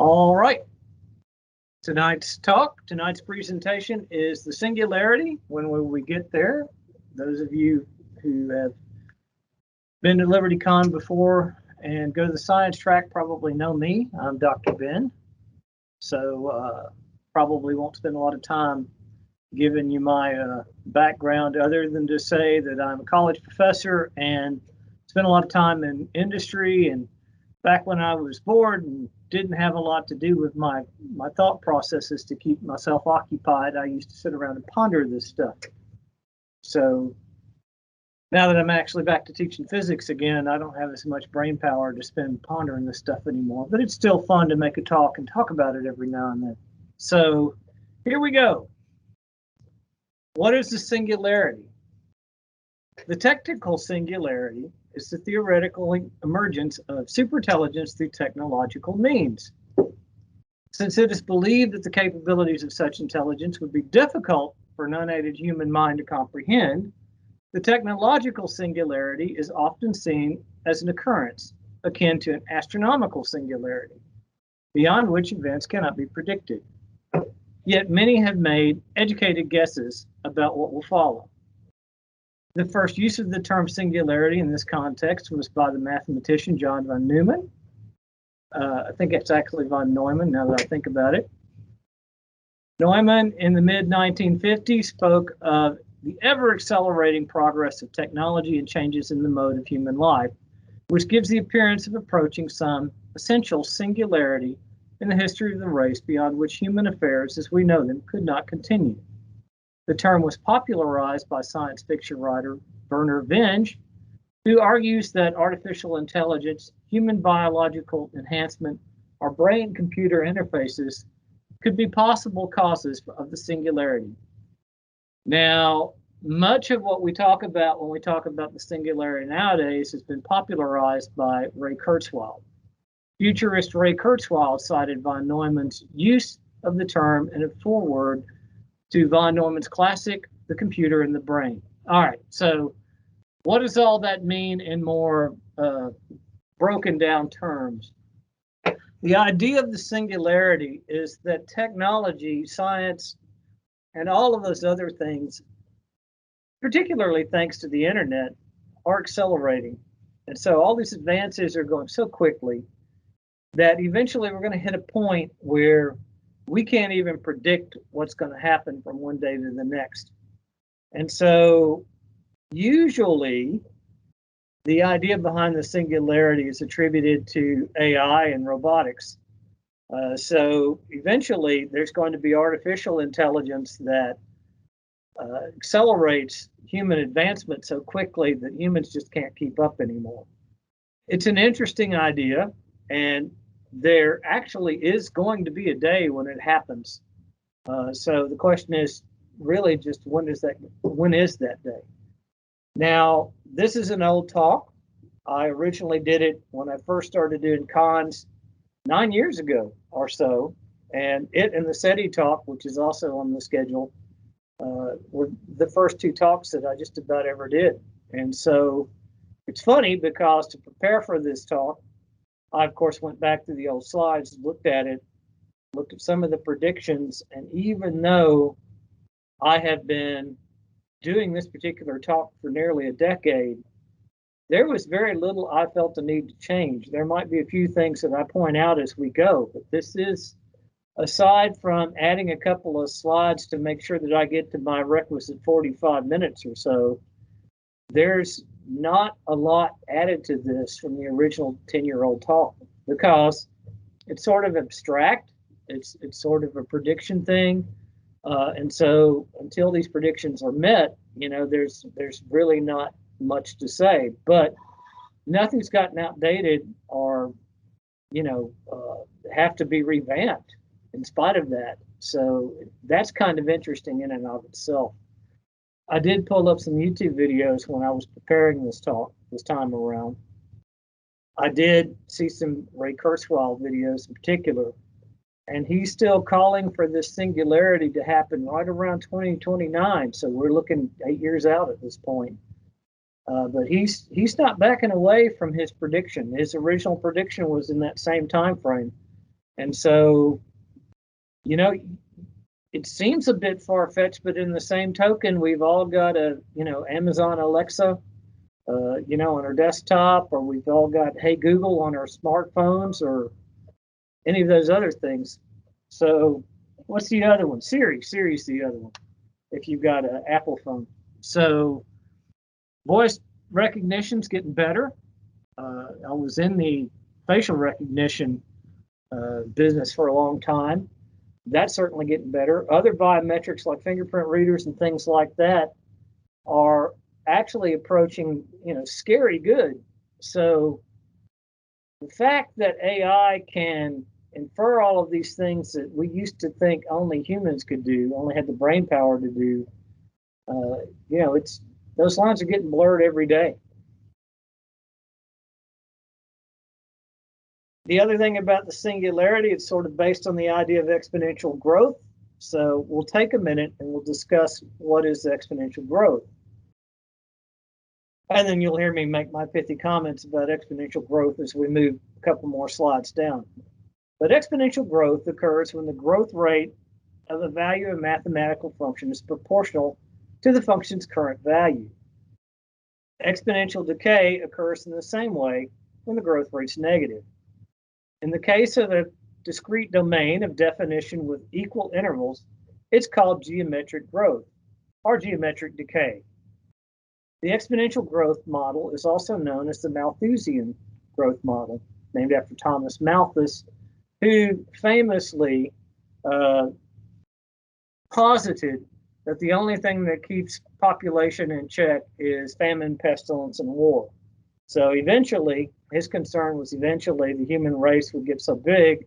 All right. Tonight's presentation is the Singularity. When will we get there? Those of you who have been to LibertyCon before and go to the science track probably know me. I'm Dr. Ben. So probably won't spend a lot of time giving you my background other than to say that I'm a college professor and spent a lot of time in industry. And back when I was bored and didn't have a lot to do with my thought processes to keep myself occupied, I used to sit around and ponder this stuff. So now that I'm actually back to teaching physics again, I don't have as much brain power to spend pondering this stuff anymore, but it's still fun to make a talk and talk about it every now and then. So here we go. What is the singularity? The technical singularity is the theoretical emergence of superintelligence through technological means. Since it is believed that the capabilities of such intelligence would be difficult for an unaided human mind to comprehend, the technological singularity is often seen as an occurrence akin to an astronomical singularity, beyond which events cannot be predicted. Yet many have made educated guesses about what will follow. The first use of the term singularity in this context was by the mathematician John von Neumann. I think it's actually von Neumann now that I think about it. Neumann in the mid-1950s spoke of the ever-accelerating progress of technology and changes in the mode of human life, which gives the appearance of approaching some essential singularity in the history of the race beyond which human affairs as we know them could not continue. The term was popularized by science fiction writer Werner Vinge, who argues that artificial intelligence, human biological enhancement, or brain-computer interfaces could be possible causes of the singularity. Now, much of what we talk about when we talk about the singularity nowadays has been popularized by Ray Kurzweil. Futurist Ray Kurzweil cited von Neumann's use of the term in a foreword to von Neumann's classic, The Computer and the Brain. All right, so what does all that mean in more broken down terms? The idea of the singularity is that technology, science, and all of those other things, particularly thanks to the internet, are accelerating. And so all these advances are going so quickly that eventually we're going to hit a point where we can't even predict what's going to happen from one day to the next. And so usually the idea behind the singularity is attributed to AI and robotics. So eventually there's going to be artificial intelligence that accelerates human advancement so quickly that humans just can't keep up anymore. It's an interesting idea, and there actually is going to be a day when it happens. So the question is really just when is that day? Now, this is an old talk. I originally did it when I first started doing cons 9 years ago or so, and it and the SETI talk, which is also on the schedule, were the first two talks that I just about ever did. And so it's funny because to prepare for this talk, I, of course, went back to the old slides, looked at some of the predictions, and even though I have been doing this particular talk for nearly a decade, there was very little I felt the need to change. There might be a few things that I point out as we go, but this is, aside from adding a couple of slides to make sure that I get to my requisite 45 minutes or so, there's not a lot added to this from the original 10-year-old talk because it's sort of abstract. It's sort of a prediction thing. And so until these predictions are met, you know, there's really not much to say, but nothing's gotten outdated or, you know, have to be revamped in spite of that. So that's kind of interesting in and of itself. I did pull up some YouTube videos when I was preparing this talk this time around. I did see some Ray Kurzweil videos in particular, and he's still calling for this singularity to happen right around 2029. So we're looking 8 years out at this point. But he's not backing away from his prediction. His original prediction was in that same time frame. And so, you know, it seems a bit far-fetched, but in the same token, we've all got a, Amazon Alexa, on our desktop, or we've all got Hey Google on our smartphones, or any of those other things. So what's the other one? Siri's the other one, if you've got an Apple phone. So voice recognition's getting better. I was in the facial recognition business for a long time. That's certainly getting better. Other biometrics like fingerprint readers and things like that are actually approaching, scary good. So the fact that AI can infer all of these things that we used to think only humans could do, only had the brain power to do, it's those lines are getting blurred every day. The other thing about the singularity, it's sort of based on the idea of exponential growth. So we'll take a minute and we'll discuss what is exponential growth. And then you'll hear me make my pithy comments about exponential growth as we move a couple more slides down. But exponential growth occurs when the growth rate of the value of a mathematical function is proportional to the function's current value. Exponential decay occurs in the same way when the growth rate's negative. In the case of a discrete domain of definition with equal intervals, it's called geometric growth or geometric decay. The exponential growth model is also known as the Malthusian growth model, named after Thomas Malthus, who famously posited that the only thing that keeps population in check is famine, pestilence, and war. So eventually, his concern was eventually the human race would get so big,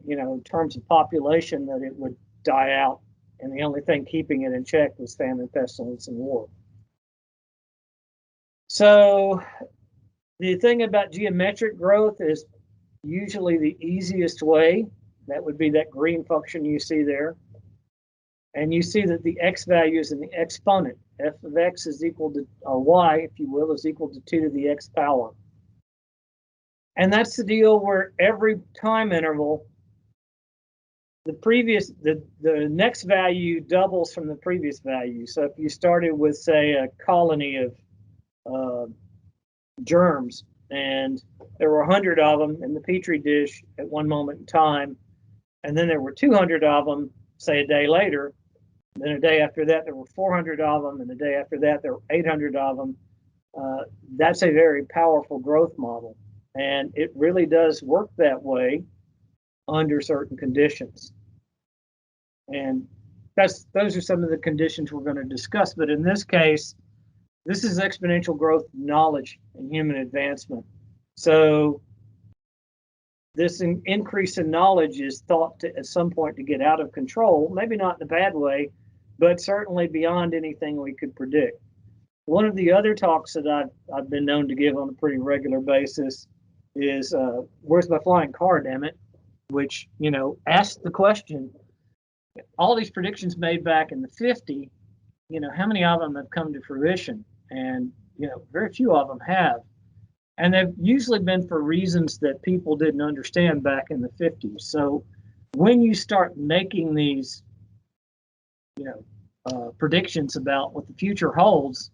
in terms of population, that it would die out. And the only thing keeping it in check was famine, pestilence, and war. So the thing about geometric growth is usually the easiest way. That would be that green function you see there. And you see that the x value is in the exponent. F of x is equal to, or y, if you will, is equal to 2 to the x power. And that's the deal where every time interval, the next value doubles from the previous value. So if you started with, say, a colony of germs, and there were 100 of them in the petri dish at one moment in time, and then there were 200 of them, say, a day later, and then a day after that there were 400 of them, and the day after that there were 800 of them. That's a very powerful growth model, and it really does work that way under certain conditions. And those are some of the conditions we're going to discuss. But in this case, this is exponential growth knowledge and human advancement. So this increase in knowledge is thought to, at some point, to get out of control, maybe not in a bad way, but certainly beyond anything we could predict. One of the other talks that I've been known to give on a pretty regular basis is Where's My Flying Car, damn it? Which, asks the question, all these predictions made back in the 50s, how many of them have come to fruition? And, very few of them have. And they've usually been for reasons that people didn't understand back in the 50s. So when you start making these, predictions about what the future holds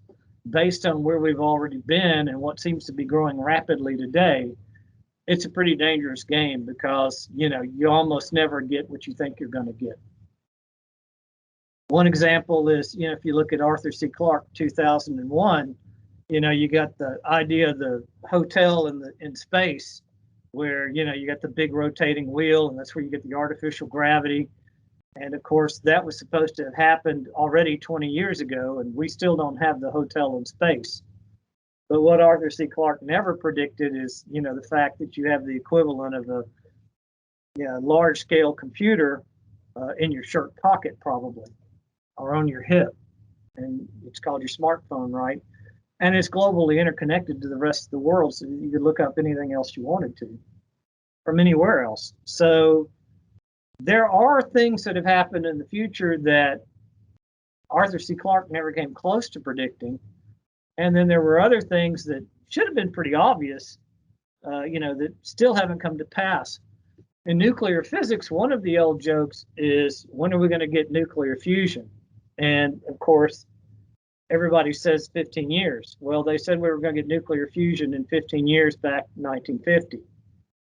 based on where we've already been and what seems to be growing rapidly today, it's a pretty dangerous game because, you almost never get what you think you're going to get. One example is, if you look at Arthur C. Clarke, 2001, you got the idea of the hotel in space where, you got the big rotating wheel, and that's where you get the artificial gravity. And of course, that was supposed to have happened already 20 years ago, and we still don't have the hotel in space. But what Arthur C. Clarke never predicted is, the fact that you have the equivalent of a large-scale computer in your shirt pocket, probably, or on your hip. And it's called your smartphone, right? And it's globally interconnected to the rest of the world, so you could look up anything else you wanted to from anywhere else. So there are things that have happened in the future that Arthur C. Clarke never came close to predicting. And then there were other things that should have been pretty obvious, that still haven't come to pass. in nuclear physics, one of the old jokes is, when are we going to get nuclear fusion? And of course, everybody says 15 years. Well, they said we were going to get nuclear fusion in 15 years back in 1950.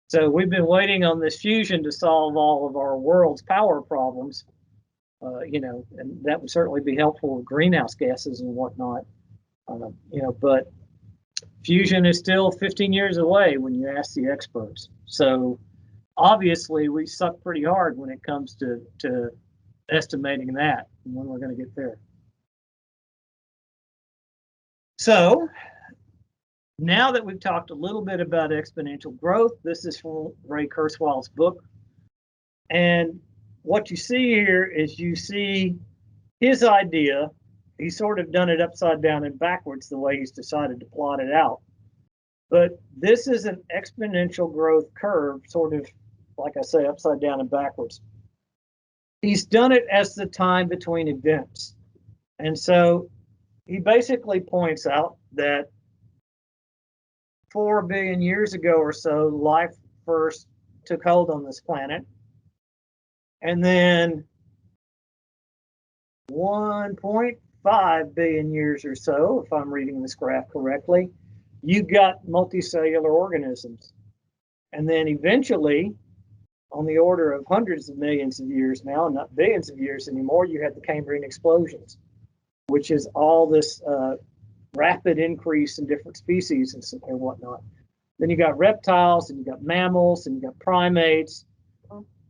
So we've been waiting on this fusion to solve all of our world's power problems, and that would certainly be helpful with greenhouse gases and whatnot. But fusion is still 15 years away when you ask the experts. So obviously we suck pretty hard when it comes to estimating that and when we're going to get there. So now that we've talked a little bit about exponential growth, this is from Ray Kurzweil's book. And what you see here is you see his idea. He's sort of done it upside down and backwards the way he's decided to plot it out. But this is an exponential growth curve, sort of, like I say, upside down and backwards. He's done it as the time between events. And so he basically points out that 4 billion years ago or so, life first took hold on this planet. And then 1.5 billion years or so, if I'm reading this graph correctly, you got multicellular organisms. And then eventually, on the order of hundreds of millions of years now, not billions of years anymore, you had the Cambrian explosions, which is all this rapid increase in different species and whatnot. Then you got reptiles, and you got mammals, and you got primates,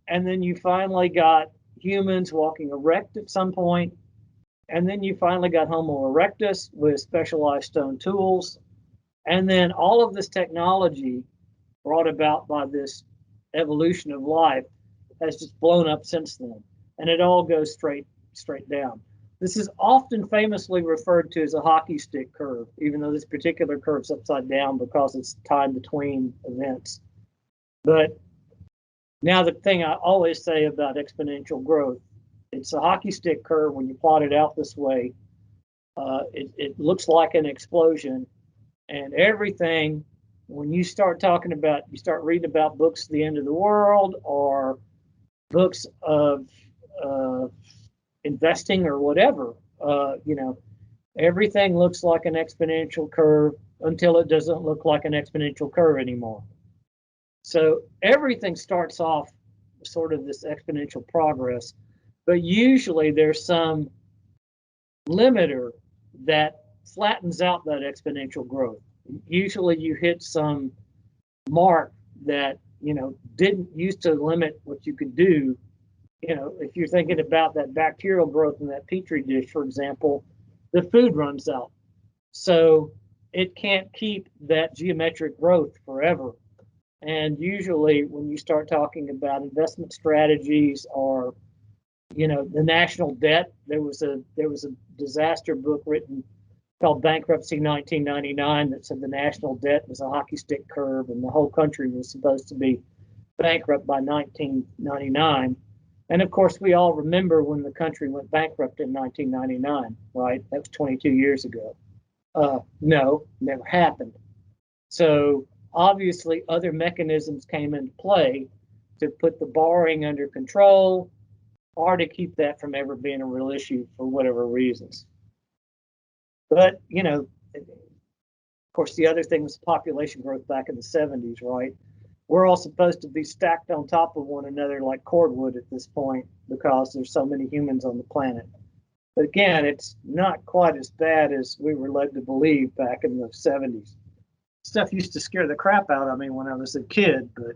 and then you finally got humans walking erect at some point, and then you finally got Homo erectus with specialized stone tools, and then all of this technology brought about by this evolution of life has just blown up since then, and it all goes straight down. This is often famously referred to as a hockey stick curve, even though this particular curve's upside down because it's time between events. But now the thing I always say about exponential growth, it's a hockey stick curve. When you plot it out this way, it looks like an explosion, and everything, when you start reading about books of the end of the world or books of investing or whatever, everything looks like an exponential curve until it doesn't look like an exponential curve anymore. So everything starts off sort of this exponential progress, but usually there's some limiter that flattens out that exponential growth. Usually you hit some mark that, didn't used to limit what you could do. If you're thinking about that bacterial growth in that petri dish, for example, the food runs out. So it can't keep that geometric growth forever. And usually when you start talking about investment strategies or, the national debt, there was a disaster book written called Bankruptcy 1999 that said the national debt was a hockey stick curve and the whole country was supposed to be bankrupt by 1999. And of course, we all remember when the country went bankrupt in 1999, right? That was 22 years ago. No, never happened. So obviously, other mechanisms came into play to put the borrowing under control or to keep that from ever being a real issue for whatever reasons. But, of course, the other thing was population growth back in the 70s, right? We're all supposed to be stacked on top of one another like cordwood at this point because there's so many humans on the planet. But again, it's not quite as bad as we were led to believe back in the 70s. Stuff used to scare the crap out of me when I was a kid, but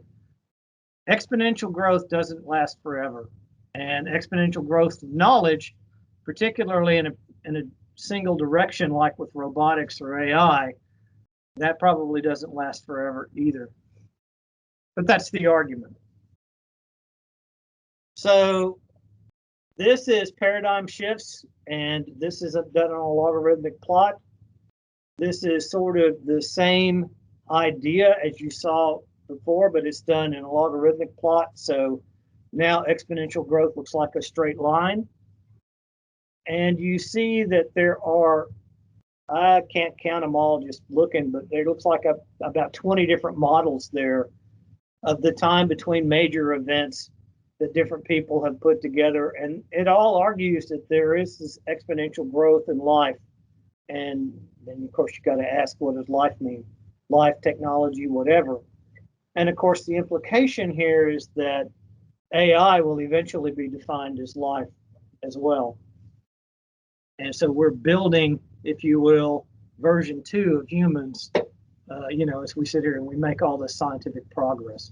exponential growth doesn't last forever. And exponential growth of knowledge, particularly in a single direction like with robotics or AI, that probably doesn't last forever either. But that's the argument. So this is paradigm shifts, and this is done on a logarithmic plot. This is sort of the same idea as you saw before, but it's done in a logarithmic plot. So now exponential growth looks like a straight line. And you see that there are, I can't count them all just looking, but there looks like about 20 different models there of the time between major events that different people have put together. And it all argues that there is this exponential growth in life. And then, of course, you got to ask, what does life mean? Life, technology, whatever. And of course, the implication here is that AI will eventually be defined as life as well. And so we're building, if you will, version 2 of humans, as we sit here and we make all this scientific progress.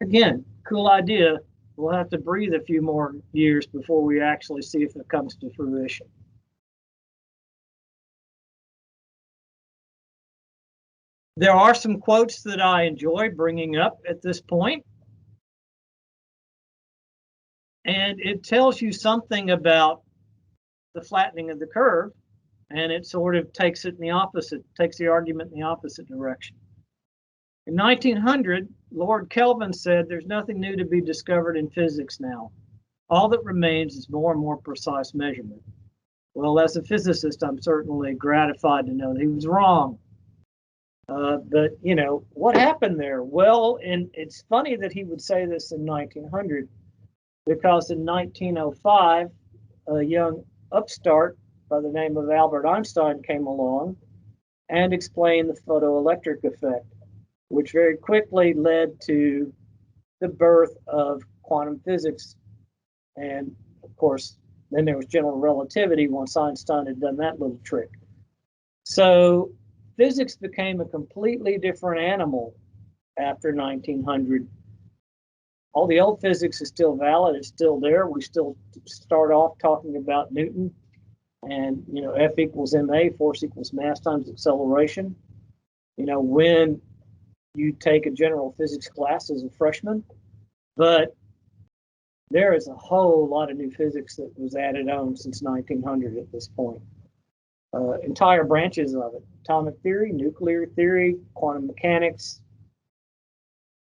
Again, cool idea. We'll have to breathe a few more years before we actually see if it comes to fruition. There are some quotes that I enjoy bringing up at this point. And it tells you something about the flattening of the curve, and it sort of takes the argument in the opposite direction. In 1900, Lord Kelvin said, "There's nothing new to be discovered in physics now. All that remains is more and more precise measurement." Well, as a physicist, I'm certainly gratified to know that he was wrong. But, what happened there? Well, and it's funny that he would say this in 1900, because in 1905, a young upstart by the name of Albert Einstein came along and explained the photoelectric effect, which very quickly led to the birth of quantum physics. And of course, then there was general relativity once Einstein had done that little trick. So physics became a completely different animal after 1900. All the old physics is still valid, it's still there. We still start off talking about Newton and, F equals ma, force equals mass times acceleration. When you take a general physics class as a freshman, but there is a whole lot of new physics that was added on since 1900 at this point. Entire branches of it: atomic theory, nuclear theory, quantum mechanics,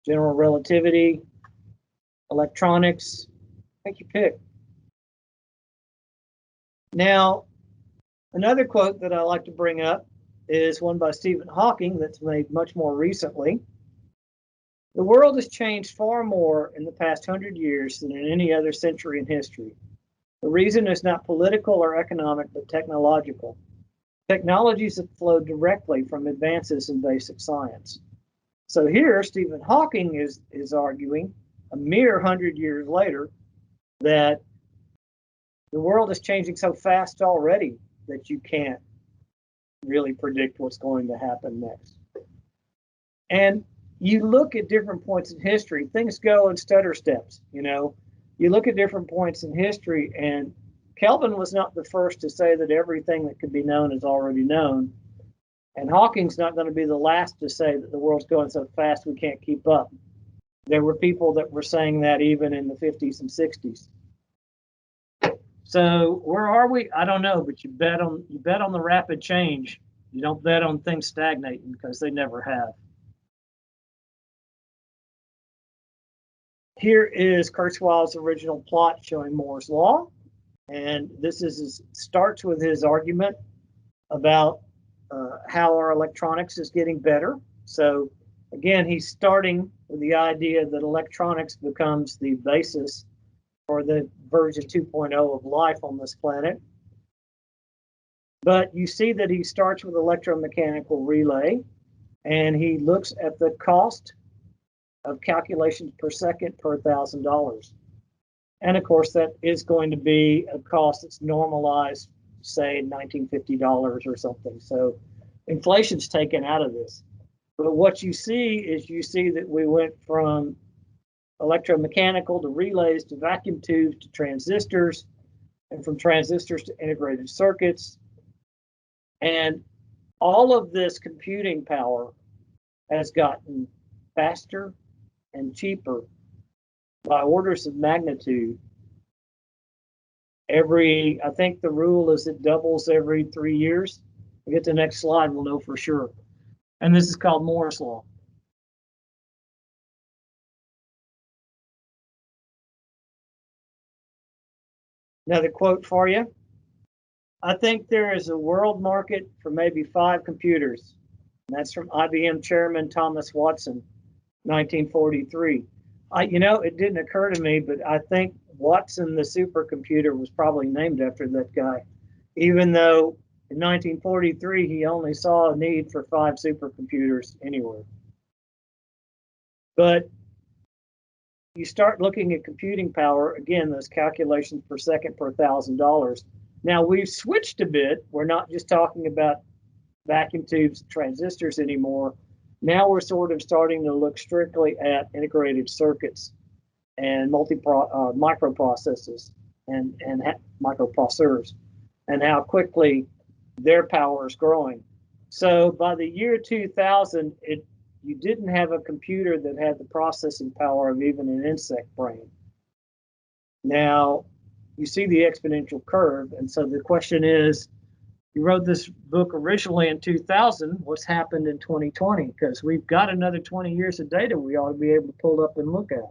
general relativity, electronics, take your pick. Now, another quote that I like to bring up is one by Stephen Hawking that's made much more recently. "The world has changed far more in the past 100 years than in any other century in history. The reason is not political or economic, but technological. Technologies have flowed directly from advances in basic science." So here, Stephen Hawking is arguing, a mere 100 years later, that the world is changing so fast already that you can't really predict what's going to happen next. And you look at different points in history, things go in stutter steps. You look at different points in history, and Kelvin was not the first to say that everything that could be known is already known. And Hawking's not going to be the last to say that the world's going so fast we can't keep up. There were people that were saying that even in the 50s and 60s. So where are we? I don't know, but you bet on the rapid change. You don't bet on things stagnating, because they never have. Here is Kurzweil's original plot showing Moore's law, and this starts with his argument about how our electronics is getting better. So again, he's starting with the idea that electronics becomes the basis for the version 2.0 of life on this planet. But you see that he starts with electromechanical relay, and he looks at the cost of calculations per second per $1,000. And of course, that is going to be a cost that's normalized, say $1950 or something. So inflation's taken out of this. But what you see that we went from electromechanical to relays to vacuum tubes to transistors, and from transistors to integrated circuits. And all of this computing power has gotten faster and cheaper by orders of magnitude. I think the rule is it doubles every 3 years. We get to the next slide, we'll know for sure. And this is called Moore's law. Another quote for you. "I think there is a world market for maybe 5 computers." And that's from IBM chairman Thomas Watson. 1943. It didn't occur to me, but I think Watson the supercomputer was probably named after that guy, even though in 1943 he only saw a need for 5 supercomputers anywhere. But you start looking at computing power, again, those calculations per second per $1,000. Now we've switched a bit. We're not just talking about vacuum tubes and transistors anymore. Now we're sort of starting to look strictly at integrated circuits and microprocessors and microprocessors and how quickly their power is growing. So by the year 2000, you didn't have a computer that had the processing power of even an insect brain. Now you see the exponential curve, and so the question is, you wrote this book originally in 2000. What's happened in 2020? Because we've got another 20 years of data we ought to be able to pull up and look at.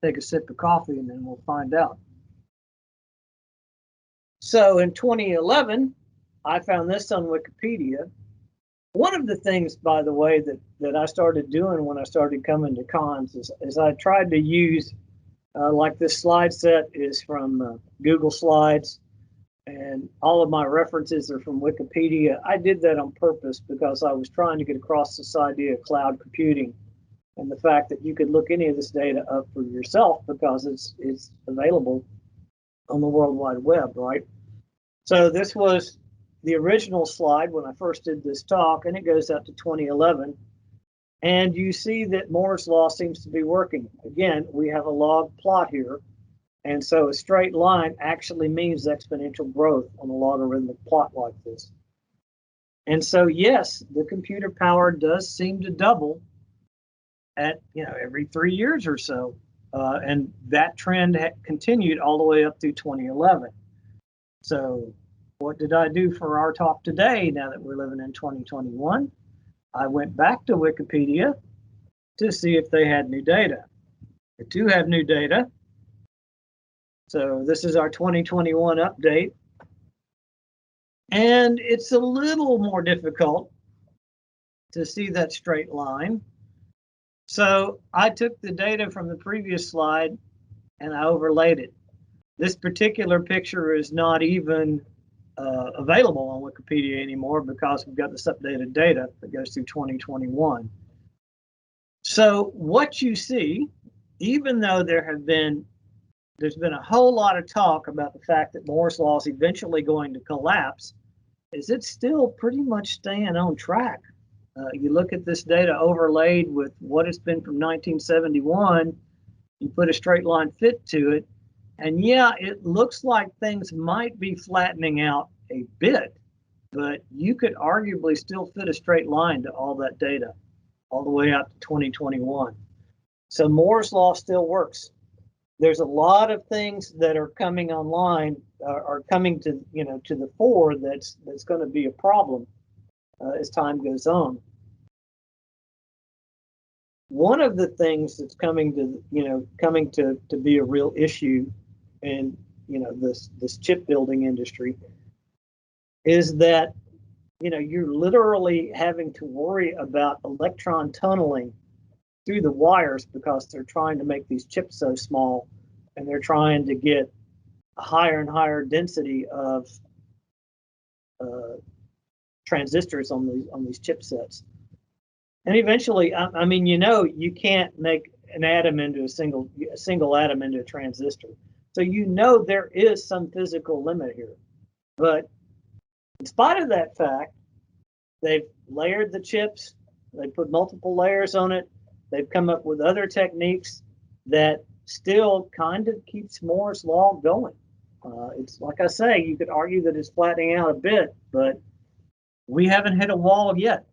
Take a sip of coffee and then we'll find out. So in 2011, I found this on Wikipedia. One of the things, by the way, that I started doing when I started coming to cons is I tried to use, like this slide set is from Google Slides, and all of my references are from Wikipedia. I did that on purpose because I was trying to get across this idea of cloud computing and the fact that you could look any of this data up for yourself because it's available on the World Wide Web, right? So this was the original slide when I first did this talk, and it goes up to 2011. And you see that Moore's law seems to be working. Again, we have a log plot here. And so a straight line actually means exponential growth on a logarithmic plot like this. And so, yes, the computer power does seem to double at every 3 years or so. And that trend continued all the way up through 2011. So what did I do for our talk today now that we're living in 2021? I went back to Wikipedia to see if they had new data. They do have new data. So this is our 2021 update. And it's a little more difficult to see that straight line. So I took the data from the previous slide and I overlaid it. This particular picture is not even available on Wikipedia anymore because we've got this updated data that goes through 2021. So what you see, even though there's been a whole lot of talk about the fact that Moore's law is eventually going to collapse, is it's still pretty much staying on track. You look at this data overlaid with what it's been from 1971, you put a straight line fit to it, and yeah, it looks like things might be flattening out a bit, but you could arguably still fit a straight line to all that data, all the way out to 2021. So Moore's law still works. There's a lot of things that are coming online, are coming to the fore that's going to be a problem as time goes on. One of the things that's coming to be a real issue in this chip building industry is that you're literally having to worry about electron tunneling through the wires because they're trying to make these chips so small, and they're trying to get a higher and higher density of transistors on these chipsets. And eventually, I mean, you can't make an atom into a single atom into a transistor. So there is some physical limit here. But in spite of that fact, they've layered the chips, they put multiple layers on it, they've come up with other techniques that still kind of keeps Moore's law going. It's like I say, you could argue that it's flattening out a bit, but we haven't hit a wall yet.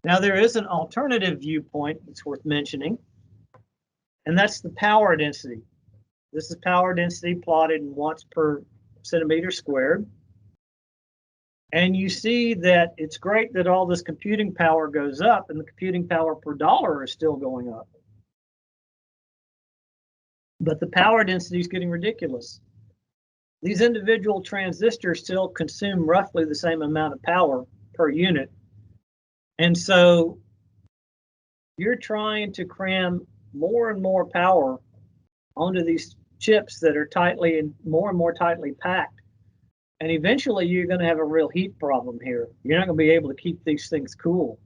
Now, there is an alternative viewpoint that's worth mentioning, and that's the power density. This is power density plotted in watts per centimeter squared. And you see that it's great that all this computing power goes up and the computing power per dollar is still going up. But the power density is getting ridiculous. These individual transistors still consume roughly the same amount of power per unit. And so you're trying to cram more and more power onto these chips that are tightly and more tightly packed. And eventually you're going to have a real heat problem here. You're not going to be able to keep these things cool.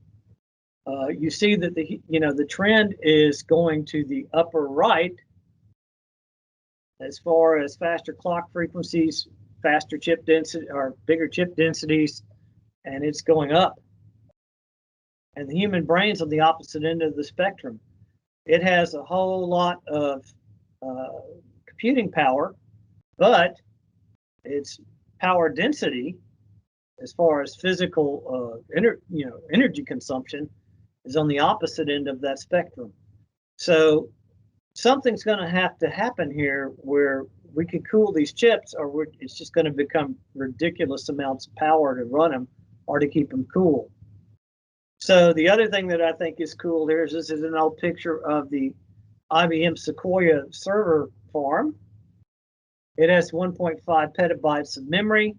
You see that the trend is going to the upper right as far as faster clock frequencies, faster chip density or bigger chip densities, and it's going up. And the human brain's on the opposite end of the spectrum. It has a whole lot of computing power, but its power density, as far as physical energy consumption, is on the opposite end of that spectrum. So something's going to have to happen here where we can cool these chips, or it's just going to become ridiculous amounts of power to run them or to keep them cool. So the other thing that I think is cool here is this is an old picture of the IBM Sequoia server farm. It has 1.5 petabytes of memory,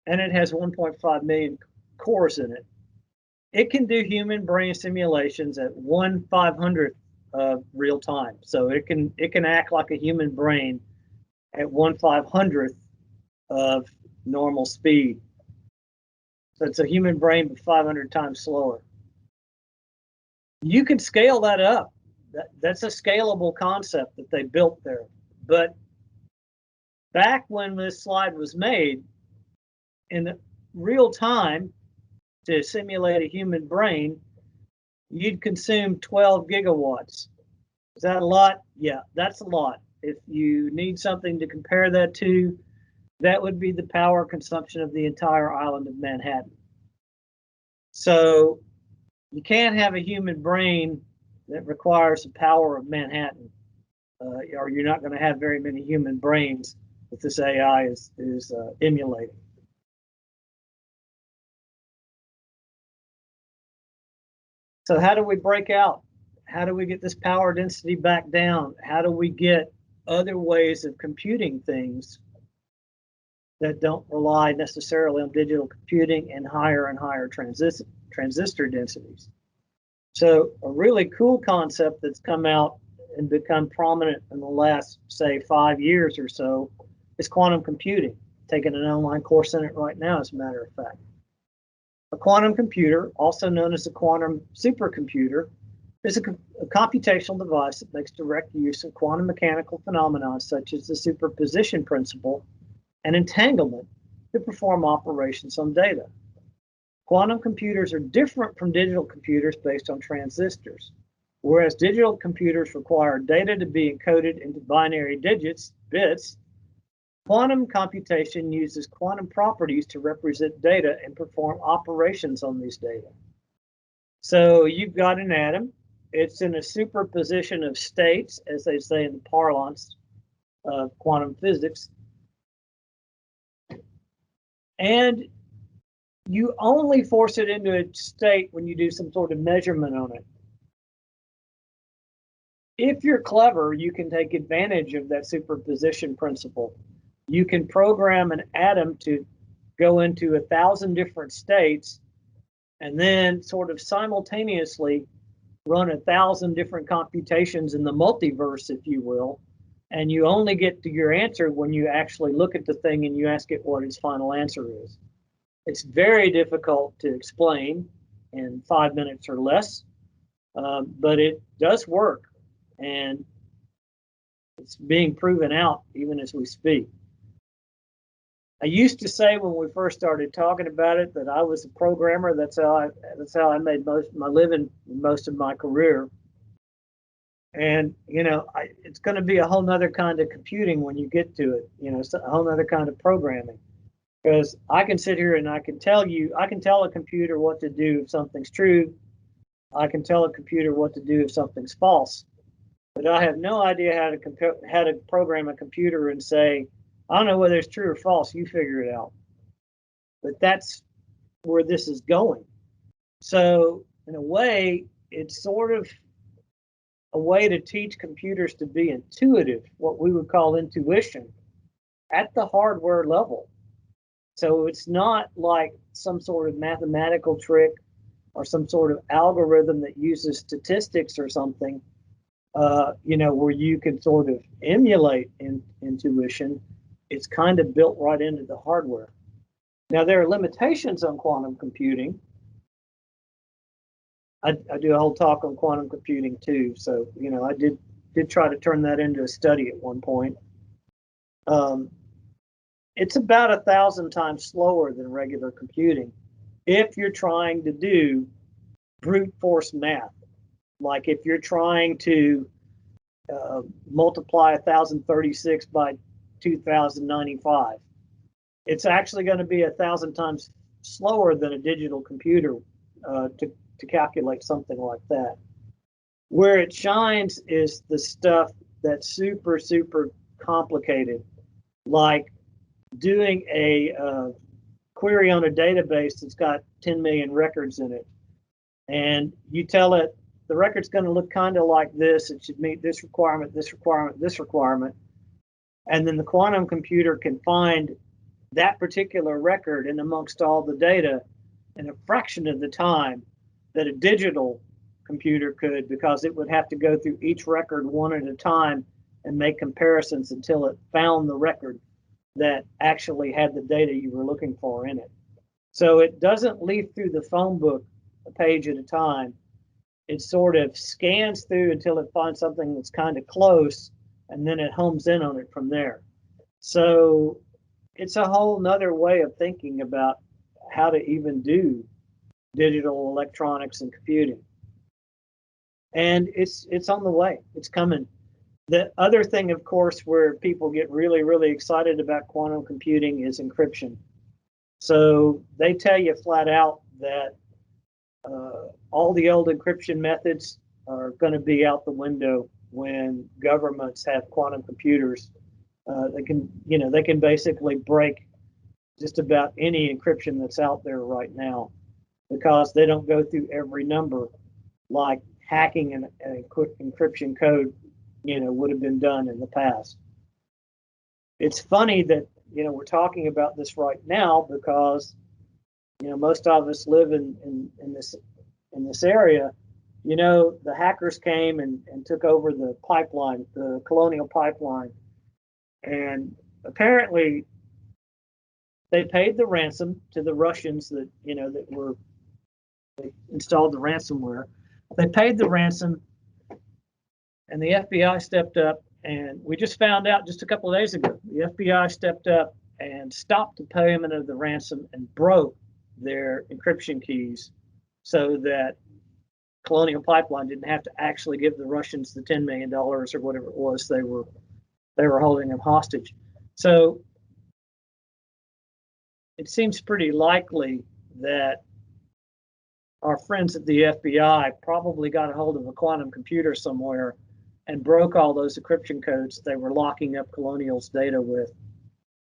and it has 1.5 million cores in it. It can do human brain simulations at 1/500th of real time. So it can act like a human brain at 1/500th of normal speed. So it's a human brain but 500 times slower. You can scale that up. That's a scalable concept that they built there. But back when this slide was made, in real time, to simulate a human brain, you'd consume 12 gigawatts. Is that a lot? Yeah, that's a lot. If you need something to compare that to, that would be the power consumption of the entire island of Manhattan. So you can't have a human brain that requires the power of Manhattan, or you're not going to have very many human brains that this AI is emulating. So how do we break out? How do we get this power density back down? How do we get other ways of computing things that don't rely necessarily on digital computing and higher transistor densities? So a really cool concept that's come out and become prominent in the last, say, 5 years or so is quantum computing. Taking an online course in it right now, as a matter of fact. A quantum computer, also known as a quantum supercomputer, is a computational device that makes direct use of quantum mechanical phenomena such as the superposition principle and entanglement to perform operations on data. Quantum computers are different from digital computers based on transistors. Whereas digital computers require data to be encoded into binary bits, quantum computation uses quantum properties to represent data and perform operations on these data. So you've got an atom. It's in a superposition of states, as they say in the parlance of quantum physics. And you only force it into a state when you do some sort of measurement on it. If you're clever, you can take advantage of that superposition principle. You can program an atom to go into 1,000 different states and then sort of simultaneously run 1,000 different computations in the multiverse, if you will, and you only get to your answer when you actually look at the thing and you ask it what its final answer is. It's very difficult to explain in 5 minutes or less, but it does work, and it's being proven out even as we speak. I used to say when we first started talking about it that I was a programmer. That's how I made most of my living, most of my career. And it's going to be a whole nother kind of computing when you get to it. It's a whole nother kind of programming, because I can sit here and I can tell a computer what to do if something's true. I can tell a computer what to do if something's false, but I have no idea how to program a computer and say, I don't know whether it's true or false, you figure it out. But that's where this is going. So in a way, it's sort of a way to teach computers to be intuitive, what we would call intuition, at the hardware level. So it's not like some sort of mathematical trick or some sort of algorithm that uses statistics or something, where you can sort of emulate intuition. It's kind of built right into the hardware. Now, there are limitations on quantum computing. I do a whole talk on quantum computing too. So, I did try to turn that into a study at one point. It's about 1,000 times slower than regular computing if you're trying to do brute force math. Like if you're trying to multiply 1,036 by 2,095, it's actually going to be 1,000 times slower than a digital computer to calculate something like that. Where it shines is the stuff that's super, super complicated, like doing a query on a database that's got 10 million records in it. And you tell it the record's going to look kind of like this. It should meet this requirement, this requirement, this requirement. And then the quantum computer can find that particular record in amongst all the data in a fraction of the time that a digital computer could, because it would have to go through each record one at a time and make comparisons until it found the record that actually had the data you were looking for in it. So it doesn't leaf through the phone book a page at a time. It sort of scans through until it finds something that's kind of close, and then it homes in on it from there. So it's a whole nother way of thinking about how to even do digital electronics and computing. And it's on the way. It's coming. The other thing, of course, where people get really, really excited about quantum computing is encryption. So they tell you flat out that all the old encryption methods are going to be out the window when governments have quantum computers. They can basically break just about any encryption that's out there right now, because they don't go through every number like hacking an encryption code would have been done in the past. It's funny that we're talking about this right now, because most of us live in this area. The hackers came and took over the pipeline, the Colonial Pipeline, and apparently they paid the ransom to the Russians that they installed the ransomware. They paid the ransom, and the FBI stepped up, and we just found out just a couple of days ago, the FBI stepped up and stopped the payment of the ransom and broke their encryption keys so that Colonial Pipeline didn't have to actually give the Russians the $10 million or whatever it was they were holding them hostage. So it seems pretty likely that our friends at the FBI probably got a hold of a quantum computer somewhere and broke all those encryption codes they were locking up Colonial's data with,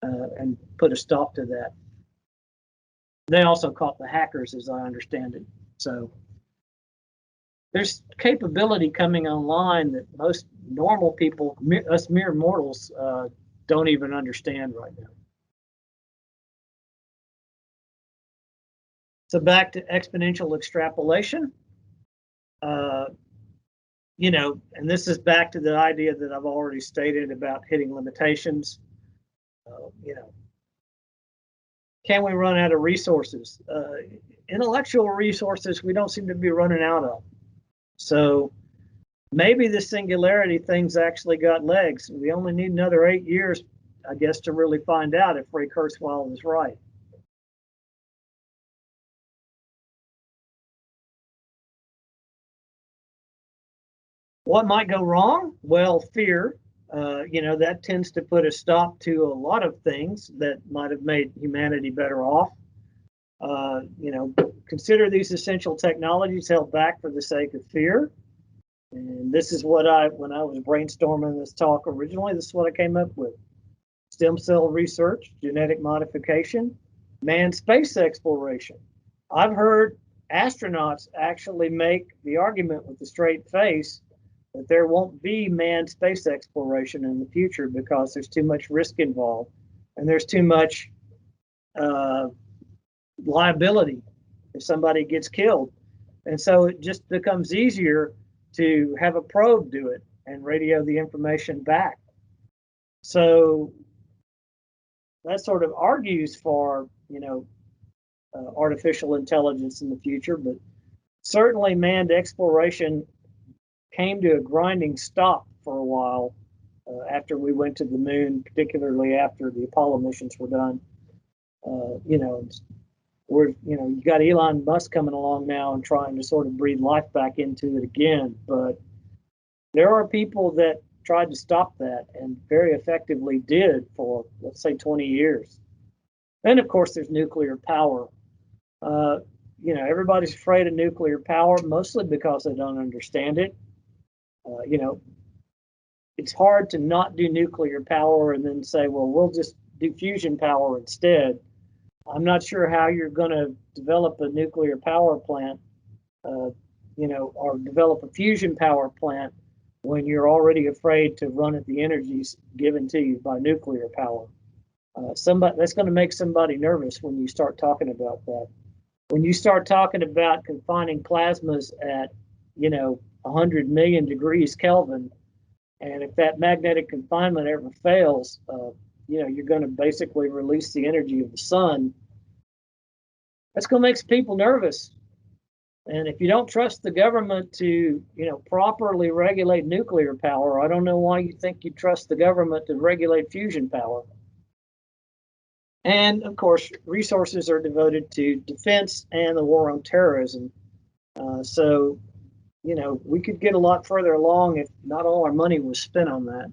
and put a stop to that. They also caught the hackers, as I understand it. So there's capability coming online that most normal people, us mere mortals, don't even understand right now. So back to exponential extrapolation. And this is back to the idea that I've already stated about hitting limitations. Can we run out of resources? Intellectual resources we don't seem to be running out of. So maybe the singularity thing's actually got legs. We only need another 8 years, I guess, to really find out if Ray Kurzweil is right. What might go wrong? Well, fear. That tends to put a stop to a lot of things that might have made humanity better off. Consider these essential technologies held back for the sake of fear. And this is what when I was brainstorming this talk originally, this is what I came up with. Stem cell research, genetic modification, manned space exploration. I've heard astronauts actually make the argument with a straight face that there won't be manned space exploration in the future because there's too much risk involved, and there's too much uh, liability if somebody gets killed. And so it just becomes easier to have a probe do it and radio the information back. So that sort of argues for, artificial intelligence in the future, but certainly manned exploration came to a grinding stop for a while after we went to the moon, particularly after the Apollo missions were done. You got Elon Musk coming along now and trying to sort of breathe life back into it again, but there are people that tried to stop that and very effectively did for, let's say, 20 years. And of course, there's nuclear power. Everybody's afraid of nuclear power, mostly because they don't understand it. It's hard to not do nuclear power and then say, well, we'll just do fusion power instead. I'm not sure how you're going to develop a nuclear power plant, or develop a fusion power plant when you're already afraid to run at the energies given to you by nuclear power. That's going to make somebody nervous when you start talking about that. When you start talking about confining plasmas at, 100 million degrees Kelvin, and if that magnetic confinement ever fails, you're going to basically release the energy of the sun. That's going to make some people nervous. And if you don't trust the government to, properly regulate nuclear power, I don't know why you think you trust the government to regulate fusion power. And of course, resources are devoted to defense and the war on terrorism. So we could get a lot further along if not all our money was spent on that.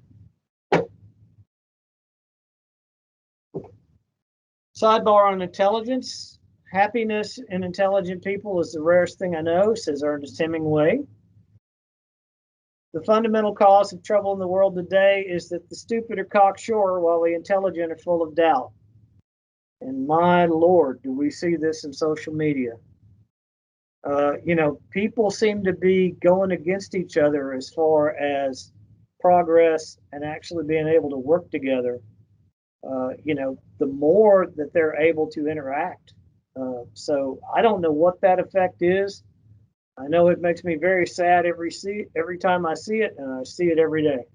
Sidebar on intelligence. Happiness in intelligent people is the rarest thing I know, says Ernest Hemingway. The fundamental cause of trouble in the world today is that the stupid are cocksure while the intelligent are full of doubt. And my Lord, do we see this in social media? People seem to be going against each other as far as progress and actually being able to work together. The more that they're able to interact. So I don't know what that effect is. I know it makes me very sad every time I see it, and I see it every day.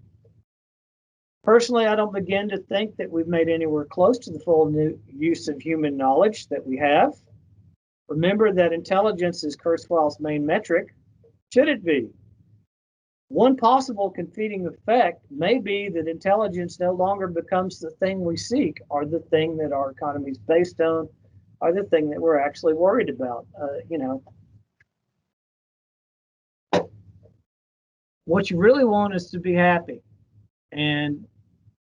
Personally, I don't begin to think that we've made anywhere close to the full use of human knowledge that we have. Remember that intelligence is Kurzweil's main metric. Should it be? One possible competing effect may be that intelligence no longer becomes the thing we seek, or the thing that our economy is based on, or the thing that we're actually worried about. What you really want is to be happy. And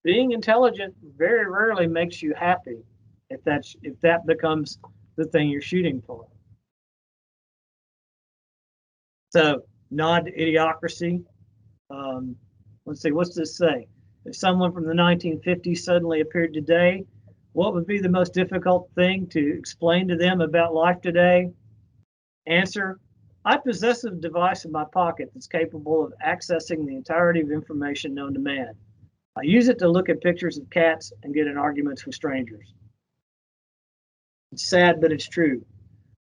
being intelligent very rarely makes you happy if that becomes the thing you're shooting for. So, nod to idiocracy. Let's see, what's this say? If someone from the 1950s suddenly appeared today, what would be the most difficult thing to explain to them about life today? Answer, I possess a device in my pocket that's capable of accessing the entirety of information known to man. I use it to look at pictures of cats and get in arguments with strangers. It's sad, but it's true.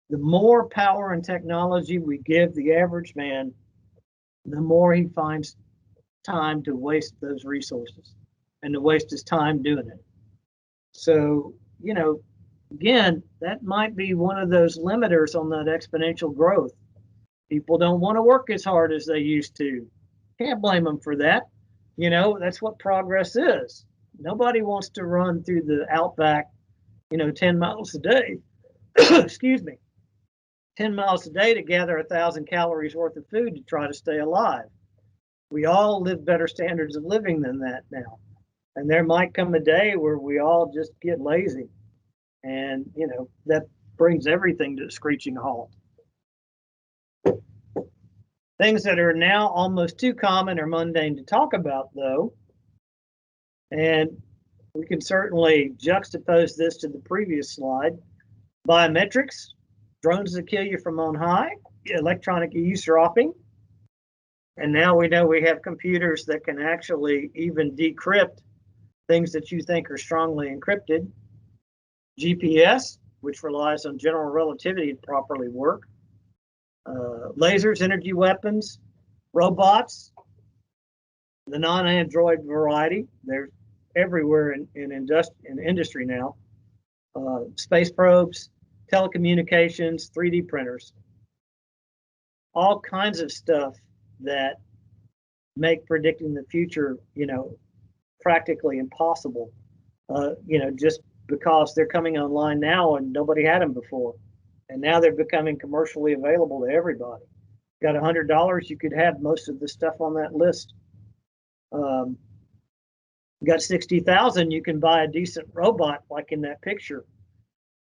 The more power and technology we give the average man, the more he finds time to waste those resources and to waste his time doing it. So, again, that might be one of those limiters on that exponential growth. People don't want to work as hard as they used to. Can't blame them for that. That's what progress is. Nobody wants to run through the outback, 10 miles a day. Excuse me. 10 miles a day to gather 1,000 calories worth of food to try to stay alive. We all live better standards of living than that now. And there might come a day where we all just get lazy. And, that brings everything to a screeching halt. Things that are now almost too common or mundane to talk about, though. And we can certainly juxtapose this to the previous slide. Biometrics, drones that kill you from on high, electronic eavesdropping. And now we know we have computers that can actually even decrypt things that you think are strongly encrypted. GPS, which relies on general relativity to properly work, lasers, energy weapons, robots, the non-android variety. They're everywhere in industry now. Space probes, telecommunications, 3D printers, all kinds of stuff that make predicting the future, practically impossible. Just because they're coming online now and nobody had them before, and now they're becoming commercially available to everybody. Got $100, you could have most of the stuff on that list. Got 60,000, you can buy a decent robot like in that picture.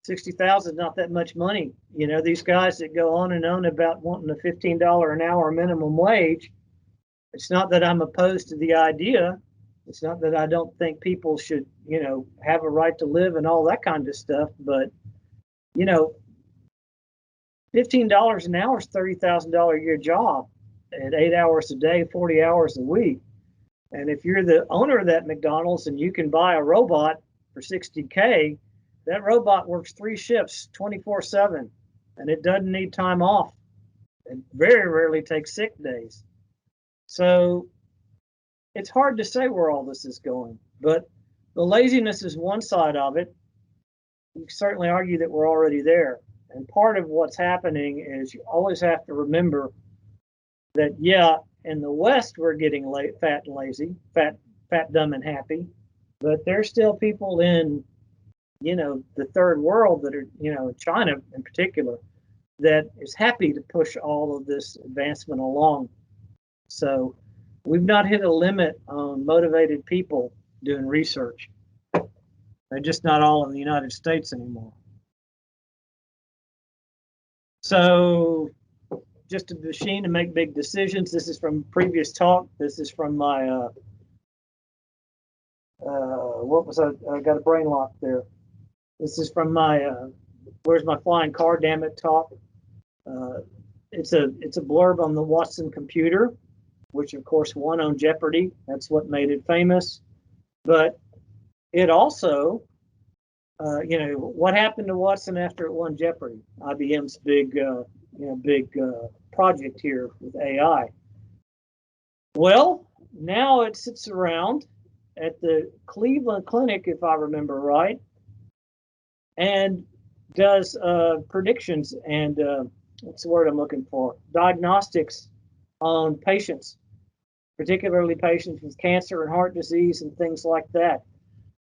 60,000 is not that much money. These guys that go on and on about wanting a $15 an hour minimum wage. It's not that I'm opposed to the idea. It's not that I don't think people should, have a right to live and all that kind of stuff. But, $15 an hour is $30,000 a year job at 8 hours a day, 40 hours a week. And if you're the owner of that McDonald's and you can buy a robot for $60K, that robot works 3 shifts, 24/7, and it doesn't need time off. It very rarely takes sick days. So it's hard to say where all this is going, but the laziness is one side of it. You can certainly argue that we're already there. And part of what's happening is you always have to remember that, in the West, we're getting fat and lazy, fat, dumb, and happy. But there's still people in, the third world that are, China in particular, that is happy to push all of this advancement along. So we've not hit a limit on motivated people doing research. They're just not all in the United States anymore. So just a machine to make big decisions. This is from previous talk. This is from my, I got a brain lock there. This is from my, where's my flying car, damn it, talk. It's a blurb on the Watson computer, which of course won on Jeopardy. That's what made it famous. But it also, what happened to Watson after it won Jeopardy? IBM's big project here with AI. Well, now it sits around at the Cleveland Clinic, if I remember right, and does predictions and what's the word I'm looking for? Diagnostics on patients, particularly patients with cancer and heart disease and things like that.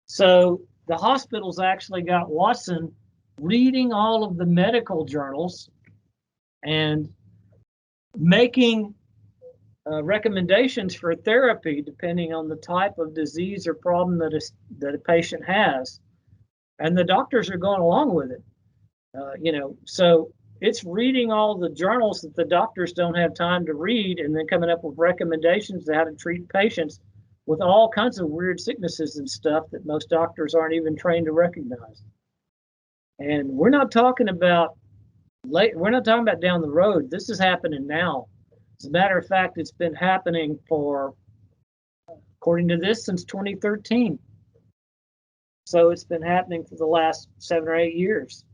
So the hospitals actually got Watson reading all of the medical journals and making recommendations for therapy depending on the type of disease or problem that a patient has, and the doctors are going along with it. So it's reading all the journals that the doctors don't have time to read, and then coming up with recommendations to how to treat patients with all kinds of weird sicknesses and stuff that most doctors aren't even trained to recognize. And we're not talking about down the road. This is happening now. As a matter of fact, it's been happening for, according to this, since 2013. So it's been happening for the last 7 or 8 years.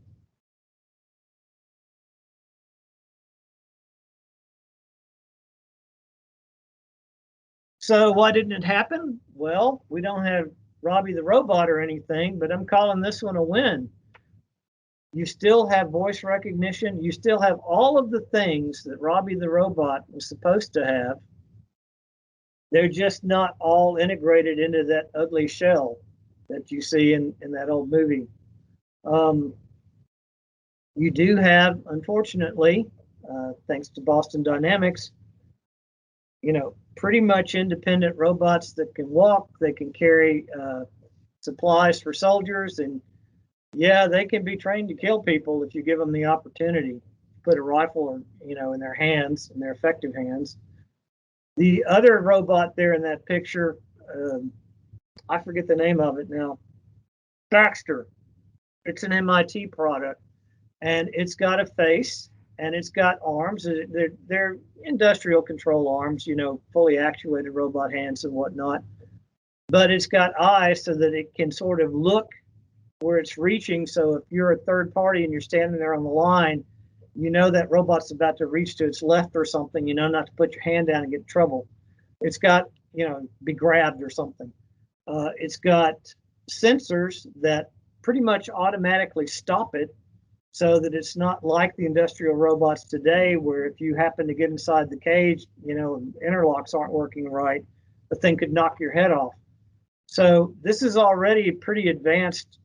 So why didn't it happen? Well, we don't have Robbie the robot or anything, but I'm calling this one a win. You still have voice recognition. You still have all of the things that Robbie the robot was supposed to have. They're just not all integrated into that ugly shell that you see in that old movie. You do have, unfortunately, thanks to Boston Dynamics, pretty much independent robots that can walk, they can carry supplies for soldiers, and they can be trained to kill people if you give them the opportunity. Put a rifle, in their hands, in their effective hands. The other robot there in that picture, I forget the name of it now. Baxter. It's an MIT product, and it's got a face and it's got arms. They're industrial control arms, fully actuated robot hands and whatnot. But it's got eyes so that it can sort of look where it's reaching. So if you're a third party and you're standing there on the line, you know that robot's about to reach to its left or something, you know not to put your hand down and get in trouble. It's got, be grabbed or something. It's got sensors that pretty much automatically stop it, so that it's not like the industrial robots today, where if you happen to get inside the cage, interlocks aren't working right, the thing could knock your head off. So this is already a pretty advanced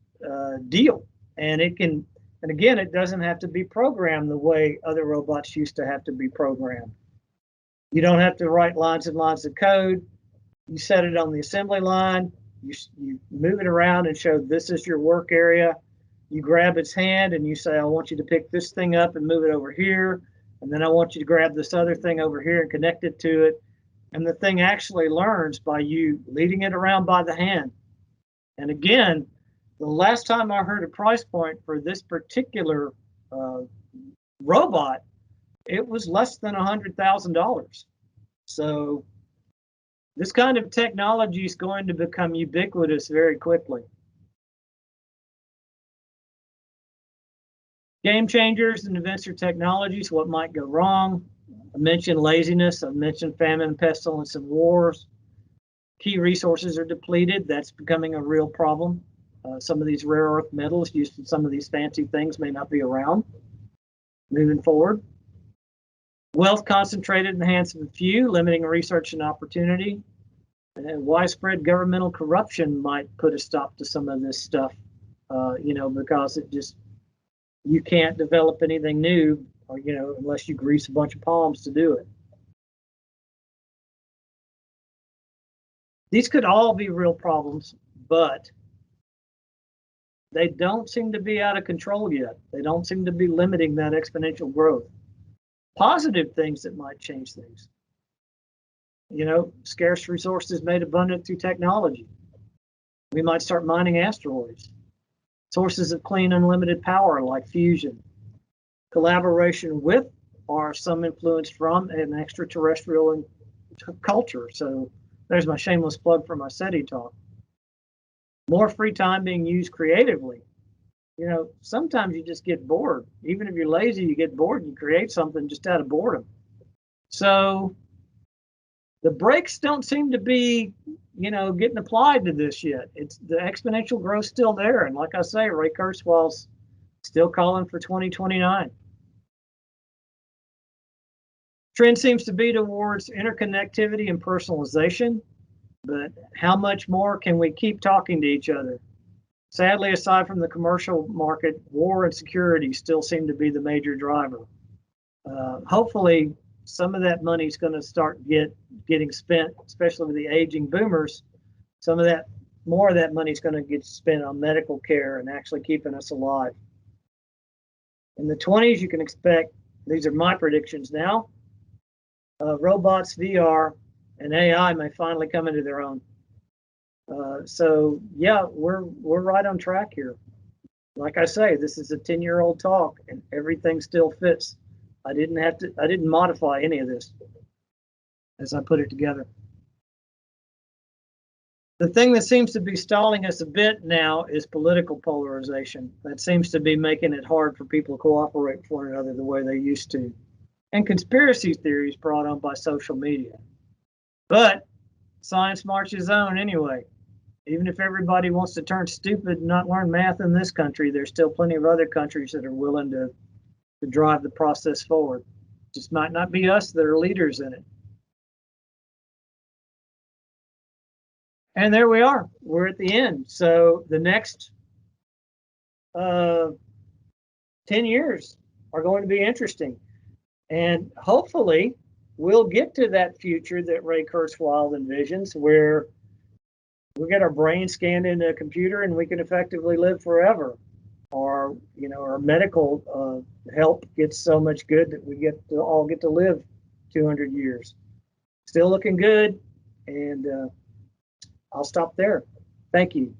deal, and again, it doesn't have to be programmed the way other robots used to have to be programmed. You don't have to write lines and lines of code. You set it on the assembly line, you move it around and show this is your work area. You grab its hand and you say, I want you to pick this thing up and move it over here. And then I want you to grab this other thing over here and connect it to it. And the thing actually learns by you leading it around by the hand. And again, the last time I heard a price point for this particular robot, it was less than $100,000. So this kind of technology is going to become ubiquitous very quickly. Game changers and advanced technologies, what might go wrong? I mentioned laziness, I mentioned famine, pestilence, and wars. Key resources are depleted. That's becoming a real problem. Some of these rare earth metals used in some of these fancy things may not be around moving forward. Wealth concentrated in the hands of a few, limiting research and opportunity. And widespread governmental corruption might put a stop to some of this stuff, because you can't develop anything new, or unless you grease a bunch of palms to do it. These could all be real problems, but they don't seem to be out of control yet. They don't seem to be limiting that exponential growth. Positive things that might change things. Scarce resources made abundant through technology. We might start mining asteroids. Sources of clean, unlimited power like fusion. Collaboration with or some influence from an extraterrestrial culture. So there's my shameless plug for my SETI talk. More free time being used creatively. Sometimes you just get bored. Even if you're lazy, you get bored and you create something just out of boredom. So the brakes don't seem to be, getting applied to this yet. It's the exponential growth still there. And like I say, Ray Kurzweil's still calling for 2029. Trend seems to be towards interconnectivity and personalization, but how much more can we keep talking to each other? Sadly, aside from the commercial market, war and security still seem to be the major driver. Hopefully, some of that money is going to start getting spent, especially with the aging boomers. More of that money is going to get spent on medical care and actually keeping us alive. In the 20s, you can expect, these are my predictions now, robots, VR, and AI may finally come into their own. So yeah, we're right on track here. Like I say, this is a 10-year-old talk, and everything still fits. I didn't modify any of this as I put it together. The thing that seems to be stalling us a bit now is political polarization. That seems to be making it hard for people to cooperate with one another the way they used to. And conspiracy theories brought on by social media. But science marches on anyway. Even if everybody wants to turn stupid and not learn math in this country, there's still plenty of other countries that are willing to drive the process forward. Just might not be us that are leaders in it. And there we are. We're at the end. So the next 10 years are going to be interesting. And hopefully we'll get to that future that Ray Kurzweil envisions, where we get our brain scanned into a computer and we can effectively live forever. Or, our medical help gets so much good that we all get to live 200 years. Still looking good, and I'll stop there. Thank you.